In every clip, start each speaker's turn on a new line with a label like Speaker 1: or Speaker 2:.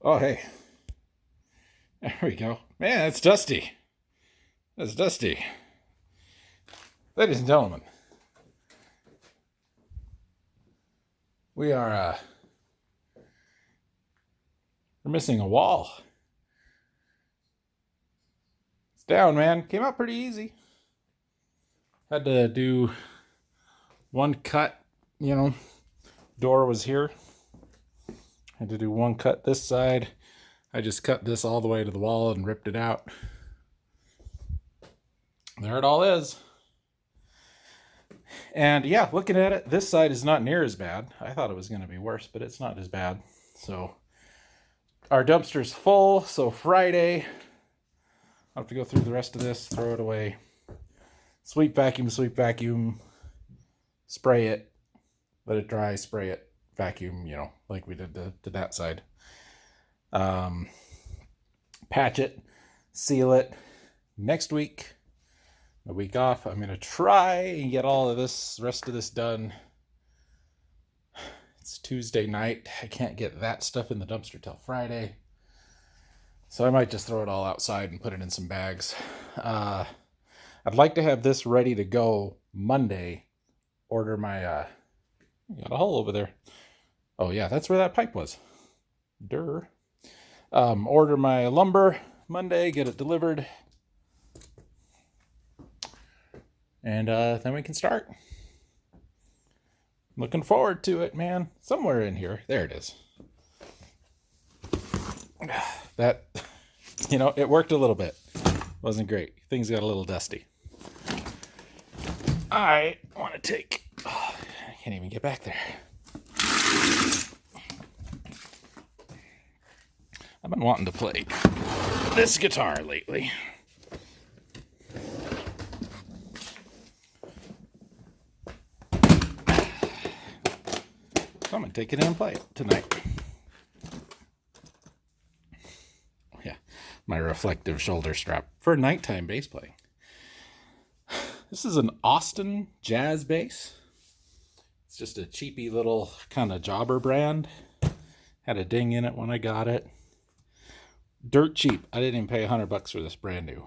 Speaker 1: Oh, hey. There we go. Man, it's dusty. It's dusty. Ladies and gentlemen, we are we're missing a wall. It's down, man. Came out pretty easy. Had to do one cut, door was here. Had to do one cut this side. I just cut this all the way to the wall and ripped it out. There it all is. And yeah, looking at it, this side is not near as bad. I thought it was going to be worse, but it's not as bad. So our dumpster's full. So Friday, I'll have to go through the rest of this, throw it away, sweep vacuum, spray it, let it dry, spray it, vacuum, like we did to that side. Patch it, seal it. Next week, a week off, I'm going to try and get all of this, rest of this done. It's Tuesday night. I can't get that stuff in the dumpster till Friday. So I might just throw it all outside and put it in some bags. I'd like to have this ready to go Monday. Order my, got a hole over there. Oh yeah, that's where that pipe was. Durr. Order my lumber Monday, get it delivered. And then we can start. Looking forward to it, man. Somewhere in here. There it is. That, it worked a little bit. Wasn't great. Things got a little dusty. I want to take... Oh, I can't even get back there. I've been wanting to play this guitar lately. So I'm going to take it in and play it tonight. Yeah, my reflective shoulder strap for nighttime bass playing. This is an Austin jazz bass. It's just a cheapy little kind of jobber brand. Had a ding in it when I got it. Dirt cheap. I didn't even pay $100 for this, brand new.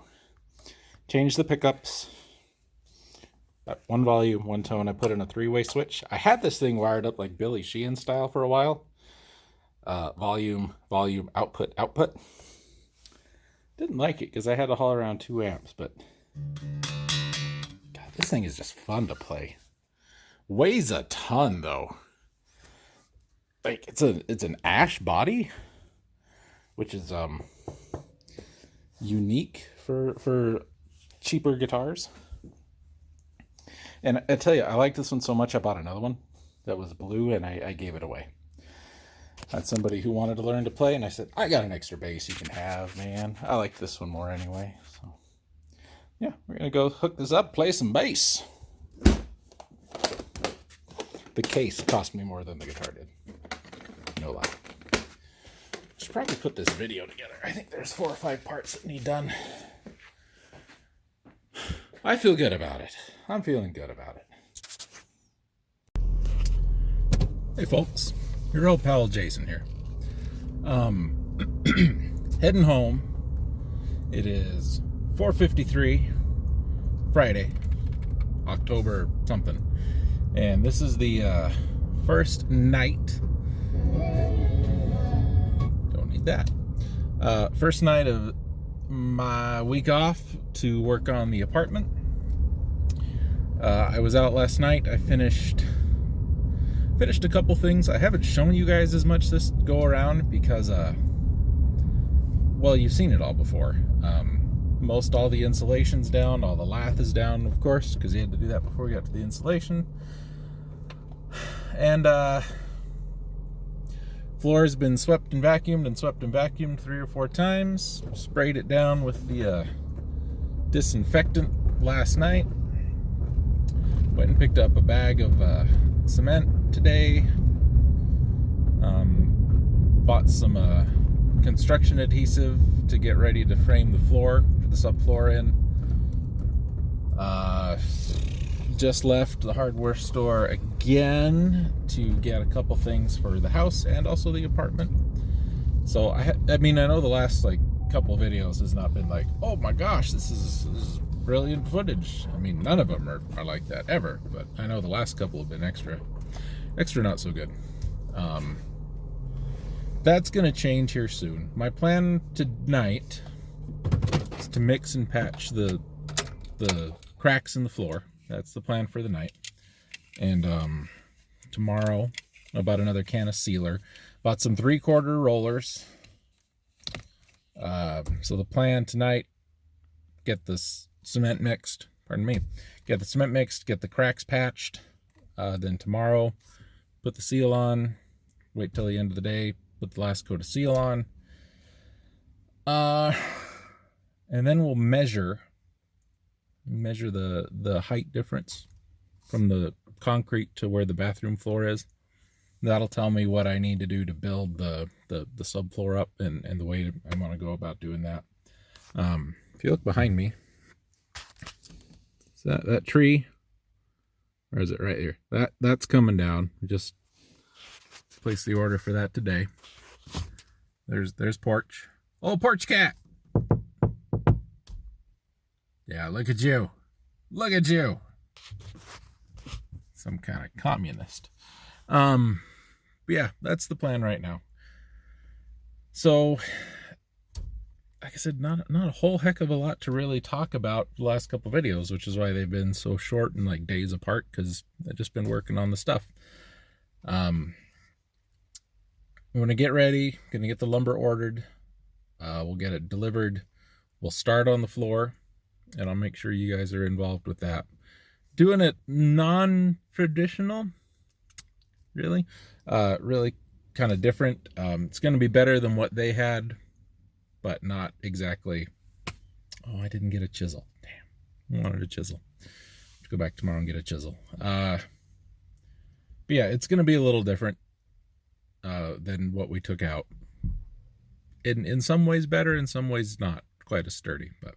Speaker 1: Changed the pickups. Got one volume, one tone. I put in a 3-way switch. I had this thing wired up like Billy Sheehan style for a while. Volume, output. Didn't like it because I had to haul around 2 amps, but God, this thing is just fun to play. Weighs a ton though. Like it's an ash body, which is unique for cheaper guitars. And I tell you, I like this one so much, I bought another one that was blue, and I gave it away. I had somebody who wanted to learn to play, and I said, I got an extra bass you can have, man. I like this one more anyway. So, yeah, we're going to go hook this up, play some bass. The case cost me more than the guitar did. No lie. Should probably put this video together. I think there's 4 or 5 parts that need done. I feel good about it. I'm feeling good about it. Hey folks, your old pal Jason here. Heading home. It is 4:53 Friday, October something. And this is the first night. Don't need that. First night of my week off to work on the apartment. I was out last night. I finished a couple things. I haven't shown you guys as much this go around because well, you've seen it all before. Most all the insulation's down, all the lath is down, of course, because you had to do that before we got to the insulation. And floor's been swept and vacuumed 3 or 4 times. Sprayed it down with the disinfectant last night. Went and picked up a bag of cement today. Bought some construction adhesive to get ready to frame the floor for the subfloor in. Just left the hardware store again to get a couple things for the house and also the apartment. So I mean, I know the last like couple videos has not been like, oh my gosh, this is brilliant footage. I mean, none of them are like that ever, but I know the last couple have been extra not so good. That's gonna change here soon. My plan tonight is to mix and patch the cracks in the floor. That's the plan for the night. And tomorrow, about another can of sealer. Bought some 3/4 rollers. So the plan tonight, get this cement mixed. Pardon me. Get the cement mixed, get the cracks patched. Then tomorrow, put the seal on. Wait till the end of the day, put the last coat of seal on. And then we'll measure the height difference from the concrete to where the bathroom floor is. That'll tell me what I need to do to build the subfloor up and the way I want to go about doing that. If you look behind me, is that tree, or is it right here? That's coming down. We just placed the order for that today. There's Porch. Oh, Porch Cat. Yeah, look at you. Look at you. Some kind of communist. But yeah, that's the plan right now. So, like I said, not a whole heck of a lot to really talk about the last couple videos, which is why they've been so short and like days apart, because I've just been working on the stuff. I'm gonna get ready, gonna get the lumber ordered. We'll get it delivered. We'll start on the floor, and I'll make sure you guys are involved with that. Doing it non-traditional, really kind of different. It's going to be better than what they had, but not exactly. Oh, I didn't get a chisel. Damn, I wanted a chisel. Let's go back tomorrow and get a chisel. But yeah, it's going to be a little different than what we took out. In some ways better, in some ways not quite as sturdy, but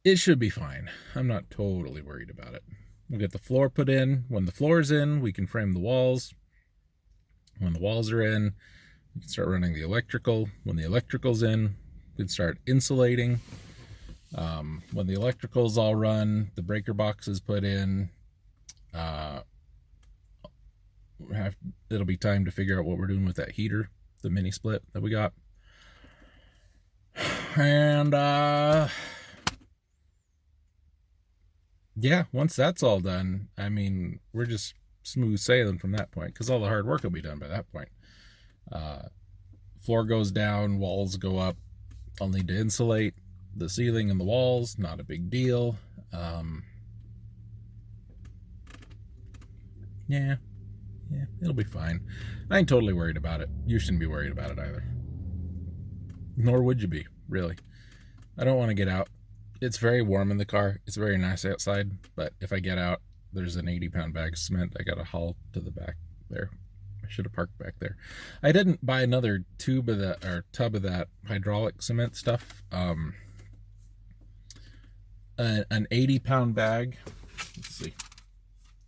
Speaker 1: it should be fine. I'm not totally worried about it. We'll get the floor put in. When the floor's in, we can frame the walls. When the walls are in, we can start running the electrical. When the electrical's in, we can start insulating. When the electrical's all run, the breaker box is put in. It'll be time to figure out what we're doing with that heater, the mini split that we got. And yeah, once that's all done, I mean, we're just smooth sailing from that point, because all the hard work will be done by that point. Floor goes down, walls go up. I'll need to insulate the ceiling and the walls. Not a big deal. Yeah, it'll be fine. I ain't totally worried about it. You shouldn't be worried about it either. Nor would you be, really. I don't want to get out. It's very warm in the car. It's very nice outside, but if I get out, there's an 80-pound bag of cement I gotta haul to the back there. I should have parked back there. I didn't buy another tub of that hydraulic cement stuff. An 80-pound bag. Let's see.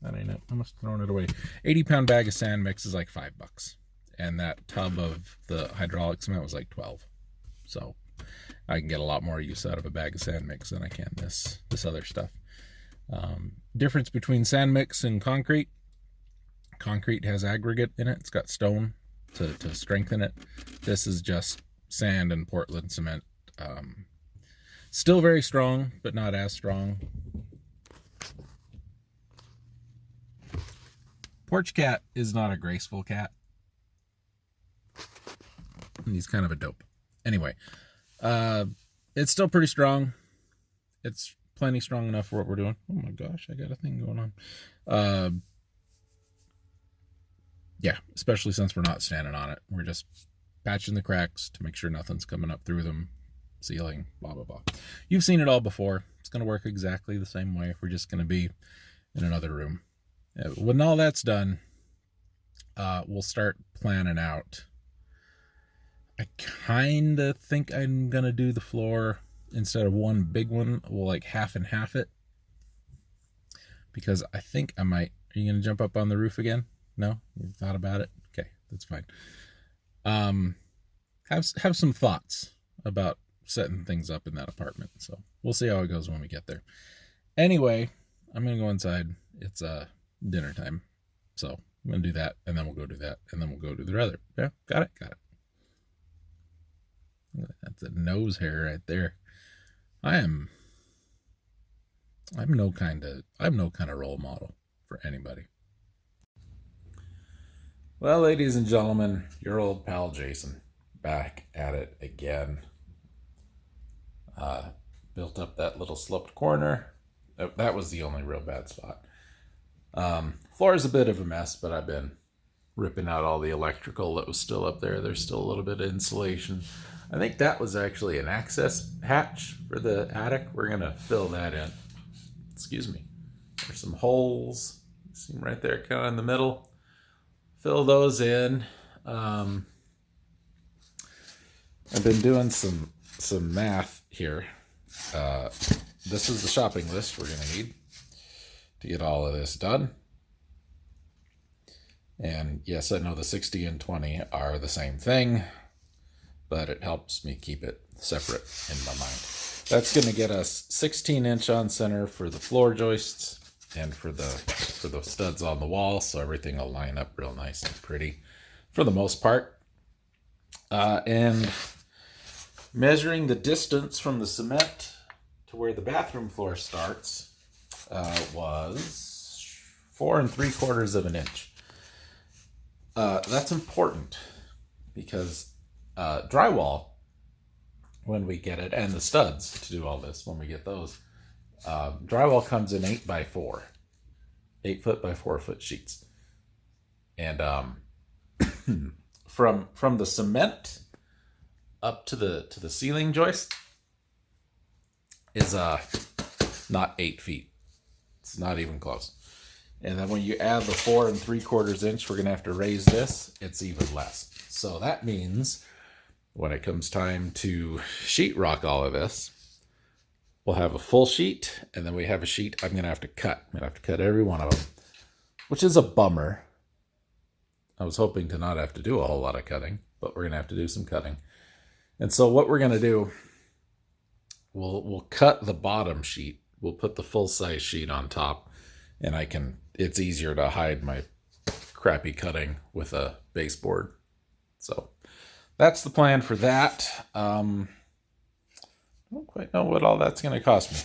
Speaker 1: That ain't it. I must have thrown it away. 80-pound bag of sand mix is like $5, and that tub of the hydraulic cement was like 12. So I can get a lot more use out of a bag of sand mix than I can this other stuff. Difference between sand mix and concrete. Concrete has aggregate in it. It's got stone to strengthen it. This is just sand and Portland cement. Still very strong, but not as strong. Porch Cat is not a graceful cat. He's kind of a dope. Anyway, it's still pretty strong. It's plenty strong enough for what we're doing. Oh my gosh, I got a thing going on. Yeah, especially since we're not standing on it. We're just patching the cracks to make sure nothing's coming up through them, sealing, blah, blah, blah. You've seen it all before. It's going to work exactly the same way. We're just going to be in another room. When all that's done, we'll start planning out. I kind of think I'm going to do the floor instead of one big one. We'll like half and half it. Because I think I might. Are you going to jump up on the roof again? No? You thought about it? Okay, that's fine. have some thoughts about setting things up in that apartment. So we'll see how it goes when we get there. Anyway, I'm gonna go inside. It's dinner time, so I'm gonna do that, and then we'll go do that, and then we'll go do the other. Yeah, got it. That's a nose hair right there. I'm no kind of role model for anybody. Well, ladies and gentlemen, your old pal Jason back at it again. Built up that little sloped corner. That was the only real bad spot. Floor is a bit of a mess, but I've been ripping out all the electrical that was still up there. There's still a little bit of insulation. I think that was actually an access hatch for the attic. We're going to fill that in. Excuse me. There's some holes. See them right there, kind of in the middle. Fill those in. I've been doing some math here. This is the shopping list we're going to need to get all of this done. And yes, I know the 60 and 20 are the same thing, but it helps me keep it separate in my mind. That's going to get us 16-inch on center for the floor joists and for the studs on the wall, so everything will line up real nice and pretty for the most part. And measuring the distance from the cement to where the bathroom floor starts was 4 3/4 of an inch. That's important because drywall, when we get it, and the studs to do all this when we get those, drywall comes in 8x4, 8 foot by 4 foot sheets, and from the cement up to the ceiling joist is not 8 feet. It's not even close. And then when you add the 4 3/4 inch, we're going to have to raise this. It's even less. So that means when it comes time to sheetrock all of this, we'll have a full sheet, and then we have a sheet I'm going to have to cut. I'm going to have to cut every one of them, which is a bummer. I was hoping to not have to do a whole lot of cutting, but we're going to have to do some cutting. And so what we're going to do, we'll cut the bottom sheet. We'll put the full-size sheet on top, and it's easier to hide my crappy cutting with a baseboard. So that's the plan for that. I don't quite know what all that's going to cost me.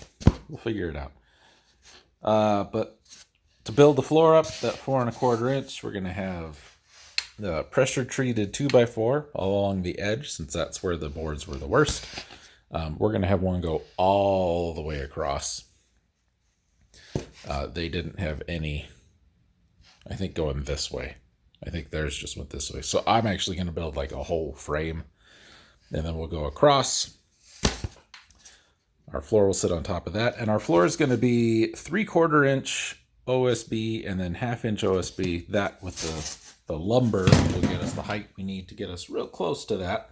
Speaker 1: We'll figure it out. But to build the floor up, that 4 1/4 inch, we're going to have the pressure treated 2x4 all along the edge, since that's where the boards were the worst. We're going to have one go all the way across. They didn't have any, I think, going this way. I think theirs just went this way. So I'm actually going to build like a whole frame, and then we'll go across. Our floor will sit on top of that, and our floor is going to be 3/4 inch OSB and then 1/2 inch OSB. That with the lumber will get us the height we need to get us real close to that.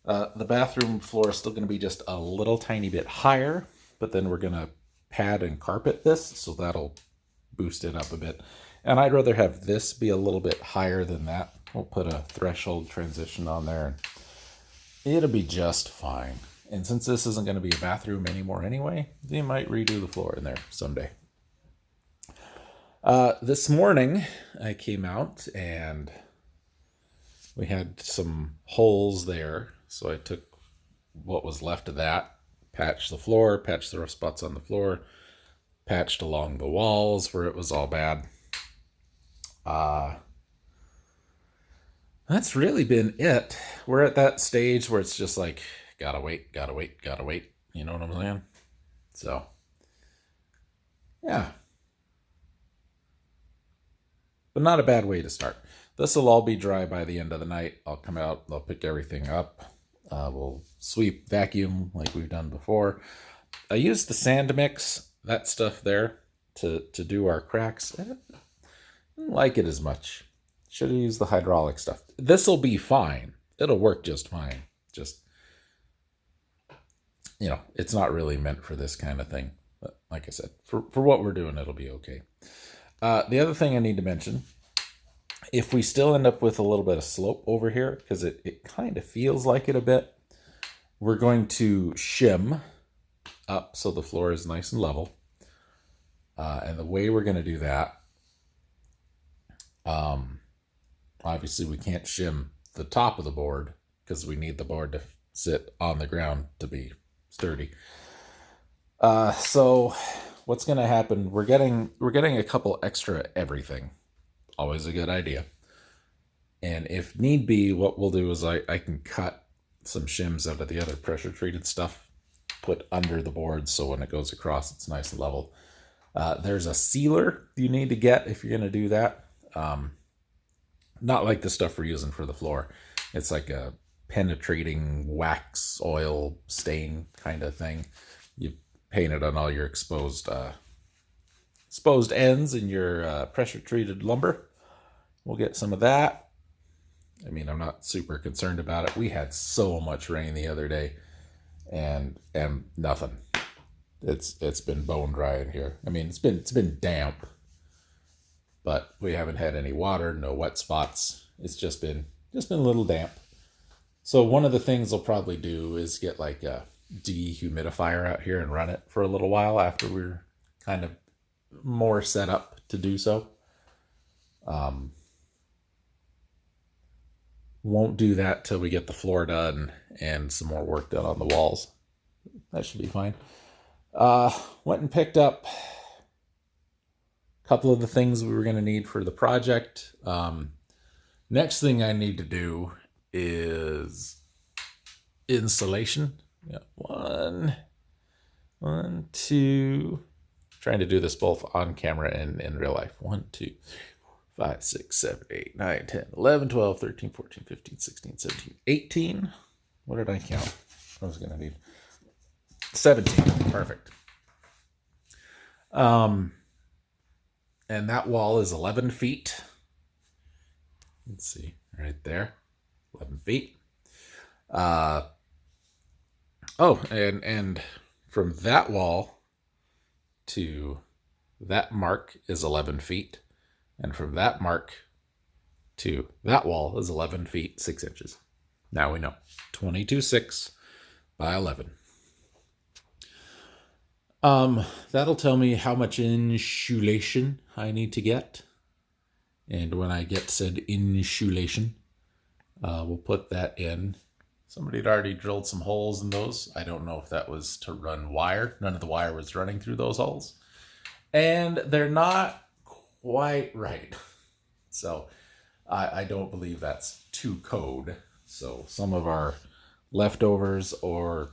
Speaker 1: The bathroom floor is still going to be just a little tiny bit higher, but then we're going to pad and carpet this, so that'll boost it up a bit. And I'd rather have this be a little bit higher than that. We'll put a threshold transition on there, and it'll be just fine. And since this isn't going to be a bathroom anymore anyway, they might redo the floor in there someday. This morning, I came out and we had some holes there. So I took what was left of that, patched the floor, patched the rough spots on the floor, patched along the walls where it was all bad. That's really been it. We're at that stage where it's just like, gotta wait. You know what I'm saying? So, yeah. But not a bad way to start. This will all be dry by the end of the night. I'll come out, I'll pick everything up. We'll sweep, vacuum like we've done before. I used the sand mix, that stuff there, to do our cracks. I didn't like it as much. Should have used the hydraulic stuff. This will be fine. It'll work just fine. Just, it's not really meant for this kind of thing. But like I said, for what we're doing, it'll be okay. The other thing I need to mention If we still end up with a little bit of slope over here, because it kind of feels like it a bit, we're going to shim up so the floor is nice and level. And the way we're going to do that, obviously we can't shim the top of the board because we need the board to sit on the ground to be sturdy. So what's going to happen, we're getting a couple extra everything. Always a good idea. And if need be, what we'll do is I can cut some shims out of the other pressure treated stuff, put under the board so when it goes across it's nice and level. There's a sealer you need to get if you're going to do that. Not like the stuff we're using for the floor. It's like a penetrating wax oil stain kind of thing. You paint it on all your exposed ends in your pressure treated lumber. We'll get some of that. I mean, I'm not super concerned about it. We had so much rain the other day and nothing. It's been bone dry in here. I mean, it's been damp, but we haven't had any water, no wet spots. It's just been a little damp. So one of the things I'll probably do is get like a dehumidifier out here and run it for a little while after we're kind of more set up to do so. Won't do that till we get the floor done and some more work done on the walls. That should be fine. Went and picked up a couple of the things we were going to need for the project. Next thing I need to do is insulation. Yeah, one, two. Trying to do this both on camera and in real life. 1, 2, 5, 6, 7, 8, 9, 10, 11, 12, 13, 14, 15, 16, 17, 18. What did I count? I was going to need 17. Perfect. And that wall is 11 feet. Let's see, right there. 11 feet. And from that wall to that mark is 11 feet. And from that mark to that wall is 11 feet, 6 inches. Now we know. 22.6 by 11. That'll tell me how much insulation I need to get. And when I get said insulation, we'll put that in. Somebody had already drilled some holes in those. I don't know if that was to run wire. None of the wire was running through those holes. And they're not quite right. So I don't believe that's to code. So some of our leftovers or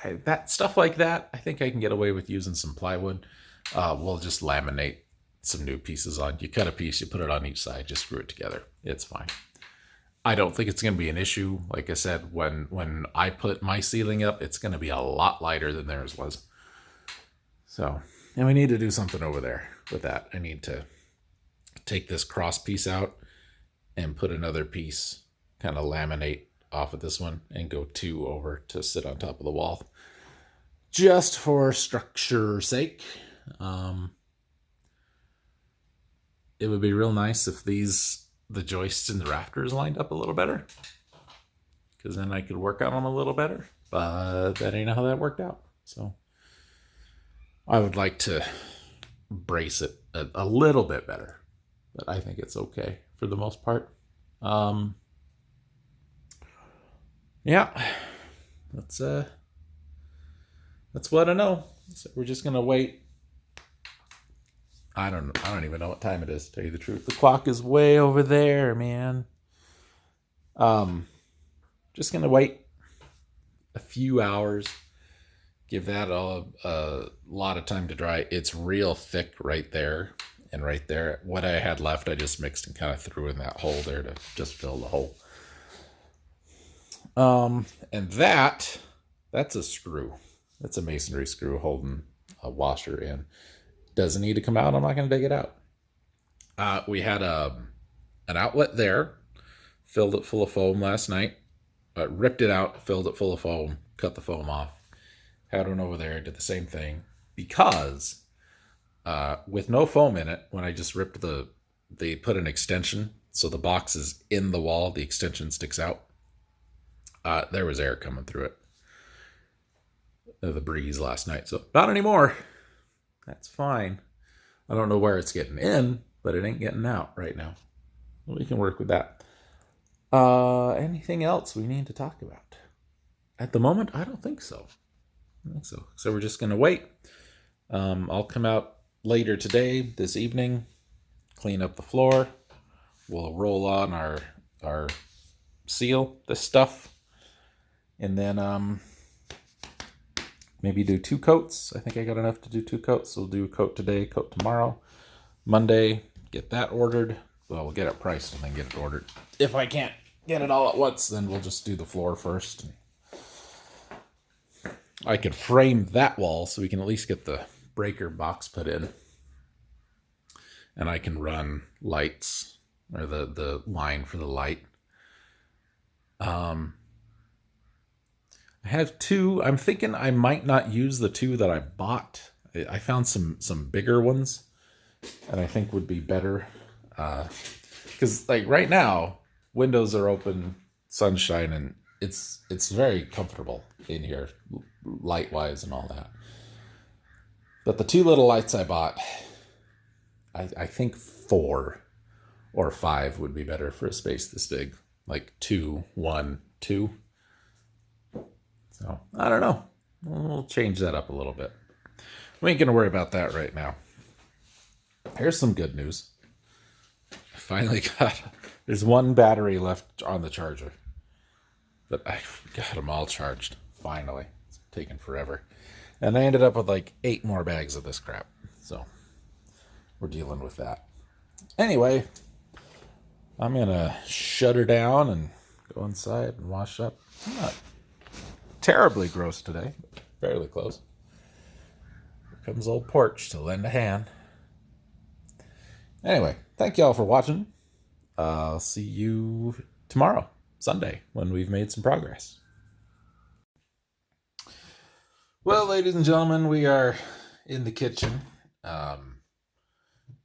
Speaker 1: that stuff like that, I think I can get away with using some plywood. We'll just laminate some new pieces on. You cut a piece, you put it on each side, just screw it together. It's fine. I don't think it's going to be an issue. Like I said, when I put my ceiling up, it's going to be a lot lighter than theirs was. So, and we need to do something over there with that. I need to take this cross piece out and put another piece, kind of laminate off of this one and go 2 over to sit on top of the wall. Just for structure's sake. It would be real nice if the joists and the rafters lined up a little better, because then I could work on them a little better, but that ain't how that worked out. So I would like to brace it a little bit better, but I think it's okay for the most part. Yeah, that's what I know. So we're just gonna wait. I don't even know what time it is, to tell you the truth. The clock is way over there, man. Just gonna wait a few hours. Give that a lot of time to dry. It's real thick right there and right there. What I had left, I just mixed and kind of threw in that hole there to just fill the hole. And that's a screw. That's a masonry screw holding a washer in. Doesn't need to come out. I'm not going to dig it out. We had an outlet there. Filled it full of foam last night. Ripped it out, filled it full of foam, cut the foam off. Had one over there, did the same thing. Because with no foam in it, when I just ripped they put an extension So the box is in the wall, the extension sticks out. There was air coming through it. The breeze last night. So not anymore. That's fine. I don't know where it's getting in, but it ain't getting out right now. We can work with that. Anything else we need to talk about? At the moment, I don't think so. So we're just going to wait. I'll come out later today, this evening, clean up the floor. We'll roll on our seal, this stuff. And then maybe do 2 coats. I think I got enough to do 2 coats. So we'll do a coat today, coat tomorrow. Monday, get that ordered. Well, we'll get it priced and then get it ordered. If I can't get it all at once, then we'll just do the floor first. I could frame that wall so we can at least get the breaker box put in. And I can run lights, or the line for the light. I have 2. I'm thinking I might not use the 2 that I bought. I found some bigger ones, and I think would be better. Because like right now, windows are open, sunshine, and it's very comfortable in here, light wise and all that. But the 2 little lights I bought, I think 4 or 5 would be better for a space this big. Like 2, 1, 2. So I don't know. We'll change that up a little bit. We ain't gonna worry about that right now. Here's some good news. I finally there's 1 battery left on the charger, but I got them all charged. Finally, it's taken forever, and I ended up with like 8 more bags of this crap. So we're dealing with that. Anyway, I'm gonna shut her down and go inside and wash up. I'm not terribly gross today, but fairly close. Here comes old Porch to lend a hand. Anyway, thank y'all for watching. I'll see you tomorrow, Sunday, when we've made some progress. Well, ladies and gentlemen, we are in the kitchen.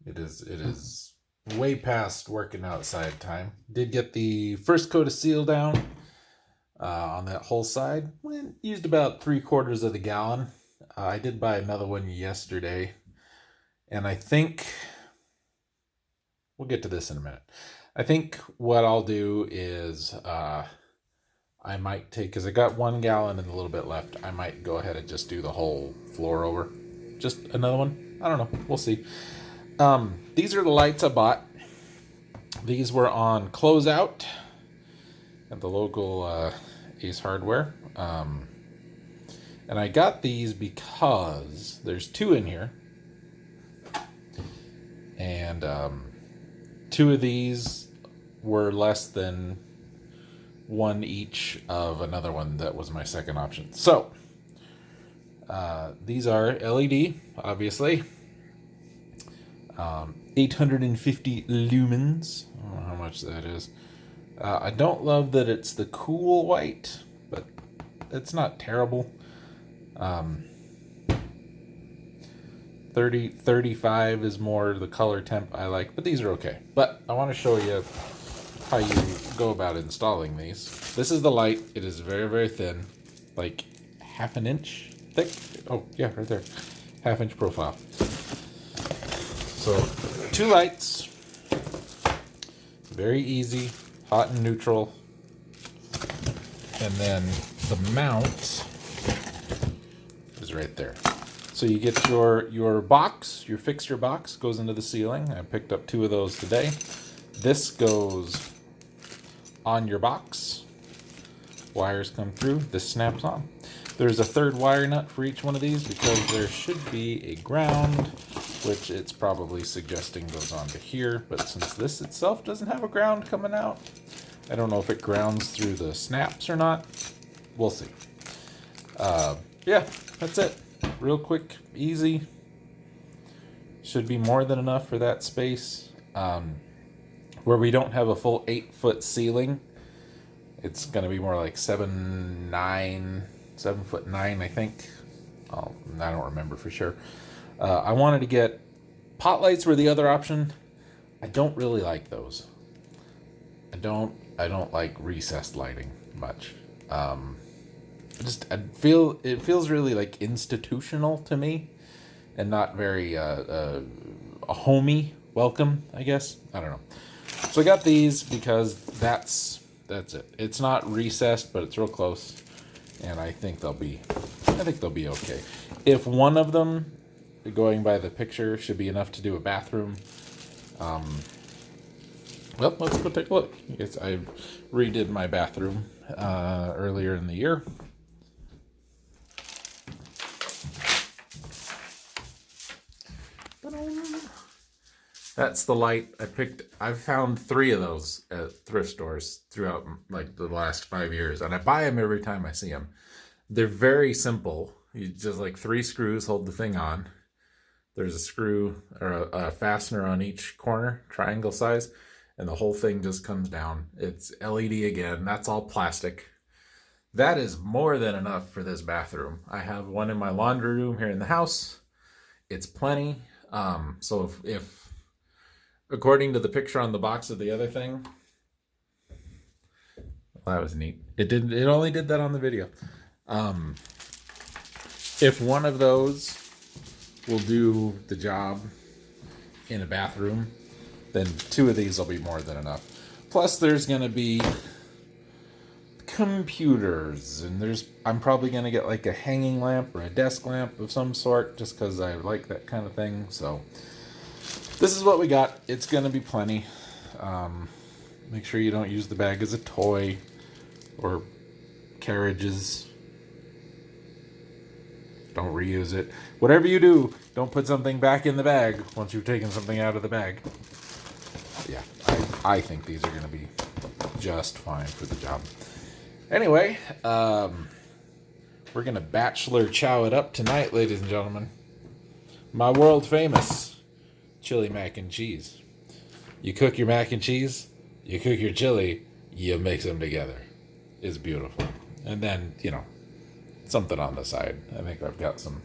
Speaker 1: It is way past working outside time. Did get the first coat of seal down on that whole side. Used about 3/4 of the gallon. I did buy another one yesterday, and I think we'll get to this in a minute. I think what I'll do is I might take, because I got 1 gallon and a little bit left, I might go ahead and just do the whole floor over. Just another one. I don't know. We'll see. These are the lights I bought. These were on closeout at the local Ace Hardware. And I got these because there's 2 in here. And 2 of these were less than 1 each of another one that was my second option. So these are LED, obviously. 850 lumens. I don't know how much that is. I don't love that it's the cool white, but it's not terrible. 35 is more the color temp I like, but these are okay. But I want to show you how you go about installing these. This is the light. It is very, very thin, like 1/2 inch thick. Oh yeah, right there, 1/2 inch profile. So 2 lights, very easy, hot and neutral. And then the mount is right there. So you get your box, your fixture box goes into the ceiling. I picked up 2 of those today. This goes on your box. Wires come through, this snaps on. There's a 3rd wire nut for each one of these because there should be a ground, which it's probably suggesting goes on to here, but since this itself doesn't have a ground coming out, I don't know if it grounds through the snaps or not. We'll see. Yeah, that's it. Real quick, easy. Should be more than enough for that space. Where we don't have a full 8-foot ceiling, it's going to be more like 7'9", 7'9", I think. Oh, I don't remember for sure. I wanted to get pot lights were the other option. I don't really like those. I don't like recessed lighting much. It feels really like institutional to me, and not very a homey welcome, I guess. I don't know. So I got these because that's it. It's not recessed, but it's real close, and I think they'll be okay. If one of them, going by the picture, should be enough to do a bathroom. Well, let's go take a look. I guess I redid my bathroom earlier in the year. That's the light I picked. I've found 3 of those at thrift stores throughout like the last 5 years, and I buy them every time I see them. They're very simple. You just like 3 screws hold the thing on. There's a screw or a fastener on each corner, triangle size, and the whole thing just comes down. It's LED again. That's all plastic. That is more than enough for this bathroom. I have one in my laundry room here in the house. It's plenty. So if according to the picture on the box of the other thing, well, that was neat. It only did that on the video. If one of those will do the job in a bathroom, then 2 of these will be more than enough. Plus there's going to be computers, and I'm probably going to get like a hanging lamp or a desk lamp of some sort, just because I like that kind of thing. So this is what we got. It's going to be plenty. Make sure you don't use the bag as a toy or carriages. Don't reuse it. Whatever you do, don't put something back in the bag once you've taken something out of the bag. Yeah, I think these are going to be just fine for the job. Anyway, we're going to bachelor chow it up tonight, ladies and gentlemen. My world famous chili mac and cheese. You cook your mac and cheese, you cook your chili, you mix them together. It's beautiful. And then, something on the side. I think I've got some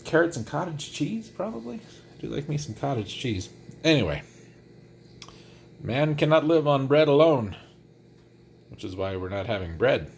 Speaker 1: carrots and cottage cheese, probably. I do like me some cottage cheese. Anyway, man cannot live on bread alone, which is why we're not having bread.